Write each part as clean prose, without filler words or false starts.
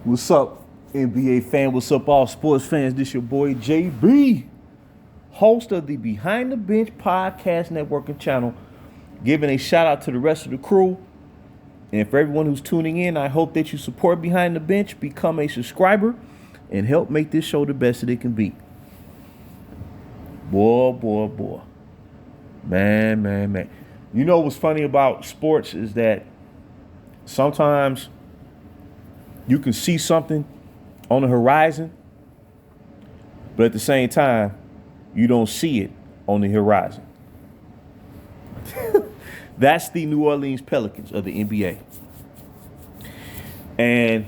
What's up, NBA fan? What's up, all sports fans? This your boy JB, host of the Behind the Bench podcast network and channel, giving a shout out to the rest of the crew. And for everyone who's tuning in, I hope that you support Behind the Bench, become a subscriber, and help make this show the best that it can be. Boy. Man. You know what's funny about sports is that sometimes you can see something on the horizon, but at the same time, you don't see it on the horizon. That's the New Orleans Pelicans of the NBA. And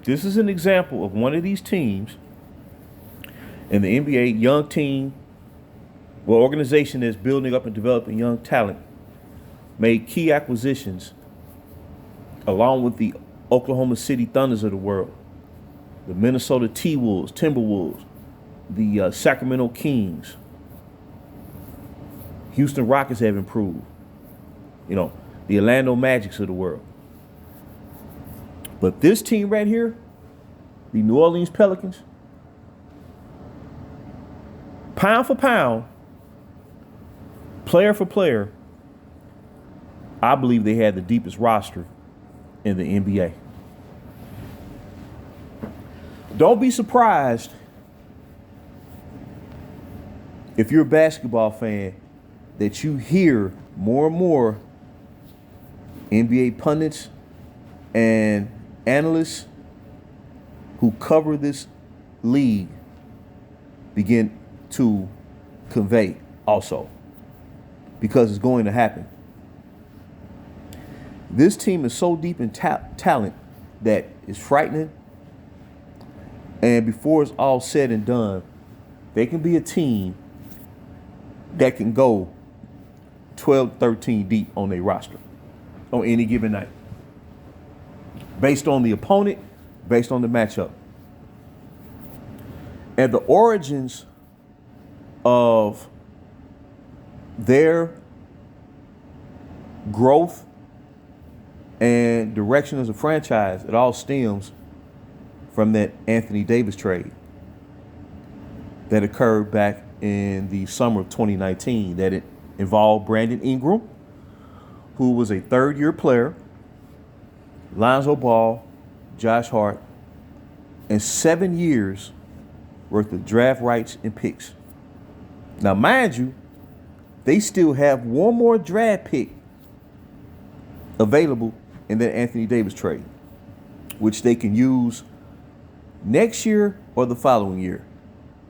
this is an example of one of these teams in the NBA, young team, organization that's building up and developing young talent, made key acquisitions along with the Oklahoma City Thunders of the world, the Minnesota T-Wolves, Timberwolves, the Sacramento Kings. Houston Rockets have improved. The Orlando Magics of the world. But this team right here, the New Orleans Pelicans, pound for pound, player for player, I believe they had the deepest roster in the NBA. Don't be surprised if you're a basketball fan that you hear more and more NBA pundits and analysts who cover this league begin to convey also, because it's going to happen. This team is so deep in talent that it's frightening. And before it's all said and done, they can be a team that can go 12, 13 deep on their roster on any given night. Based on the opponent, based on the matchup. And the origins of their growth and direction as a franchise, it all stems from that Anthony Davis trade that occurred back in the summer of 2019, that it involved Brandon Ingram, who was a third-year player, Lonzo Ball, Josh Hart, and 7 years worth of draft rights and picks. Now, mind you, they still have one more draft pick available in that Anthony Davis trade, which they can use next year or the following year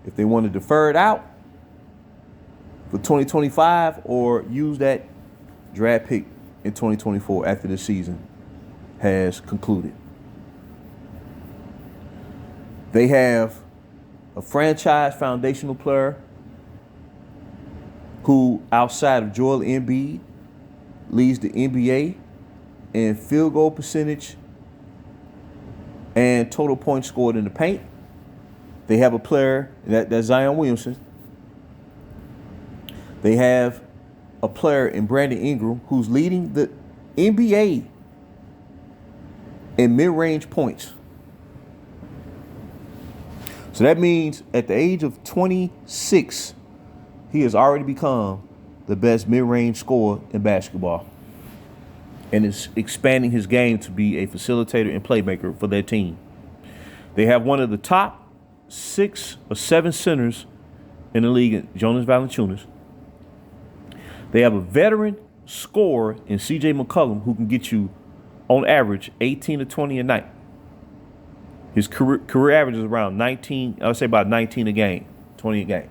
if they want to defer it out for 2025 or use that draft pick in 2024 after the season has concluded. They have a franchise foundational player who, outside of Joel Embiid, leads the NBA in field goal percentage and total points scored in the paint. They have a player, that's Zion Williamson. They have a player in Brandon Ingram who's leading the NBA in mid-range points. So that means at the age of 26, he has already become the best mid-range scorer in basketball and is expanding his game to be a facilitator and playmaker for their team. They have one of the top 6 or 7 centers in the league, Jonas Valanciunas. They have a veteran scorer in C.J. McCollum who can get you, on average, 18 to 20 a night. His career average is around 19, I would say about 19 a game, 20 a game.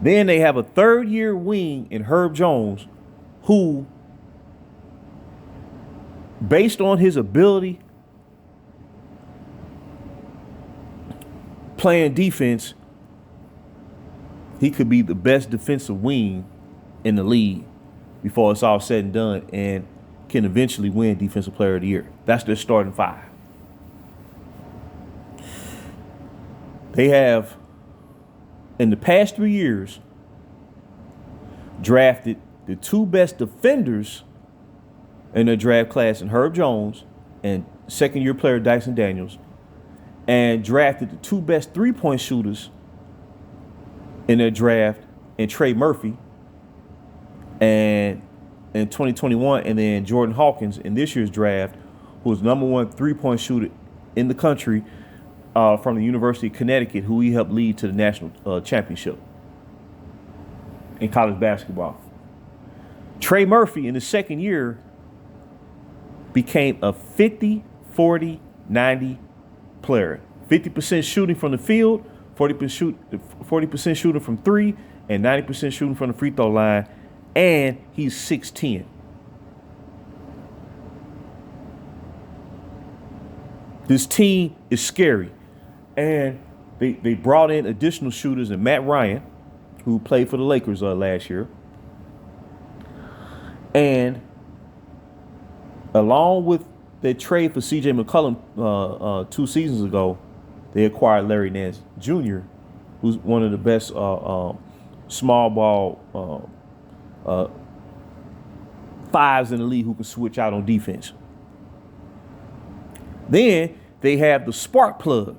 Then they have a third-year wing in Herb Jones who, based on his ability playing defense, he could be the best defensive wing in the league before it's all said and done, and can eventually win Defensive Player of the Year. That's their starting 5. They have, in the past 3 years, drafted the 2 best defenders in their draft class in Herb Jones and second-year player Dyson Daniels, and drafted the two best three-point shooters in their draft, and Trey Murphy, and in 2021, and then Jordan Hawkins in this year's draft, who was number one three-point shooter in the country from the University of Connecticut, who he helped lead to the national championship in college basketball. Trey Murphy in the second year became a 50-40-90 player. 50% shooting from the field, 40% shooting from three, and 90% shooting from the free throw line, and he's 6'10". This team is scary. And they brought in additional shooters, and Matt Ryan, who played for the Lakers last year. And along with their trade for C.J. McCollum 2 seasons ago, they acquired Larry Nance Jr., who's one of the best small ball fives in the league who can switch out on defense. Then they have the spark plug,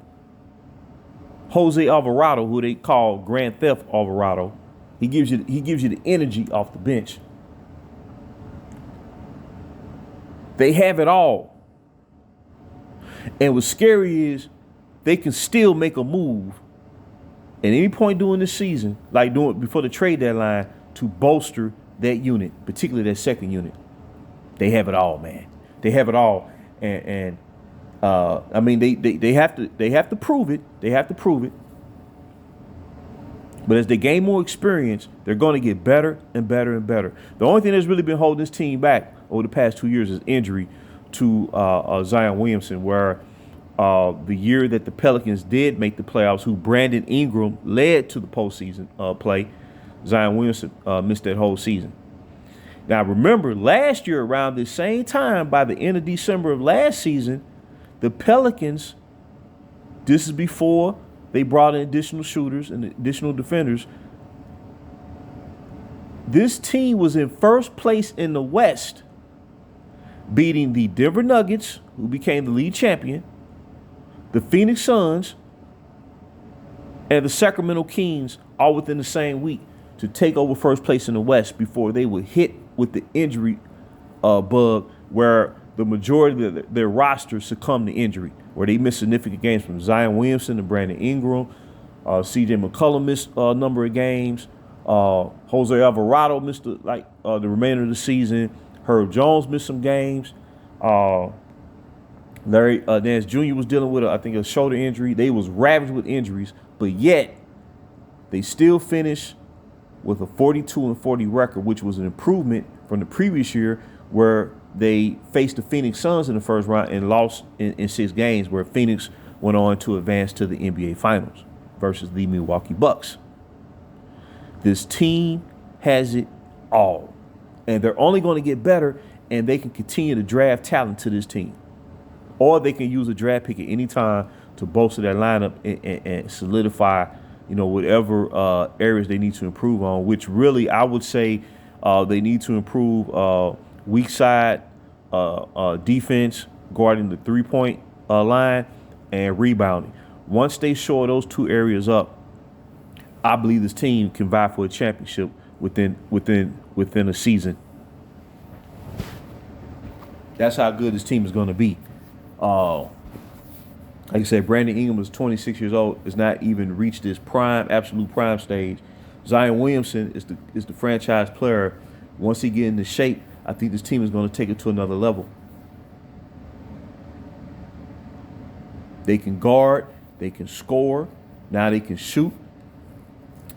Jose Alvarado, who they call Grand Theft Alvarado. He gives you the energy off the bench. They have it all. And what's scary is they can still make a move at any point during the season, like doing before the trade deadline, to bolster that unit, particularly that second unit. They have it all, man. They have it all. And I mean, they have to prove it. They have to prove it. But as they gain more experience, they're going to get better and better and better. The only thing that's really been holding this team back over the past 2 years is injury to Zion Williamson, where the year that the Pelicans did make the playoffs, who Brandon Ingram led to the postseason play, Zion Williamson missed that whole season. Now, remember, last year around this same time, by the end of December of last season, the Pelicans, this is before they brought in additional shooters and additional defenders, this team was in first place in the West, beating the Denver Nuggets, who became the league champion, the Phoenix Suns, and the Sacramento Kings, all within the same week, to take over first place in the West before they were hit with the injury bug, where the majority of their roster succumbed to injury, where they missed significant games from Zion Williamson to Brandon Ingram. C.J. McCollum missed a number of games. Jose Alvarado missed the remainder of the season. Herb Jones missed some games. Larry Nance Jr. was dealing with, a shoulder injury. They was ravaged with injuries, but yet they still finished with a 42-40 record, which was an improvement from the previous year, where they faced the Phoenix Suns in the first round and lost in 6 games, where Phoenix went on to advance to the NBA Finals versus the Milwaukee Bucks. This team has it all, and they're only going to get better, and they can continue to draft talent to this team. Or they can use a draft pick at any time to bolster their lineup and solidify, whatever areas they need to improve on, which really I would say they need to improve weak side defense, guarding the three-point line, and rebounding. Once they shore those two areas up, I believe this team can vie for a championship within a season. That's how good this team is going to be. Like I said, Brandon Ingram is 26 years old, has not even reached his absolute prime stage. Zion Williamson is the franchise player. Once he gets into shape, I think this team is going to take it to another level. They can guard, they can score, now they can shoot.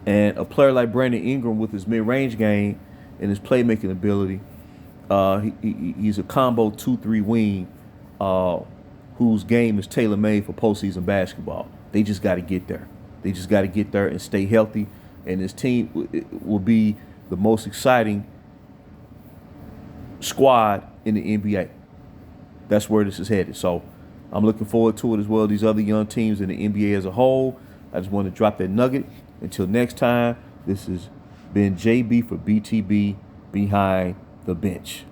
And a player like Brandon Ingram, with his mid-range game and his playmaking ability, he's a combo 2-3 wing whose game is tailor-made for postseason basketball. They just got to get there. They just got to get there and stay healthy. And this team will be the most exciting squad in the NBA. That's where this is headed. So I'm looking forward to it as well. These other young teams in the NBA as a whole. I just want to drop that nugget. Until next time, this has been JB for BTB Behind the Bench.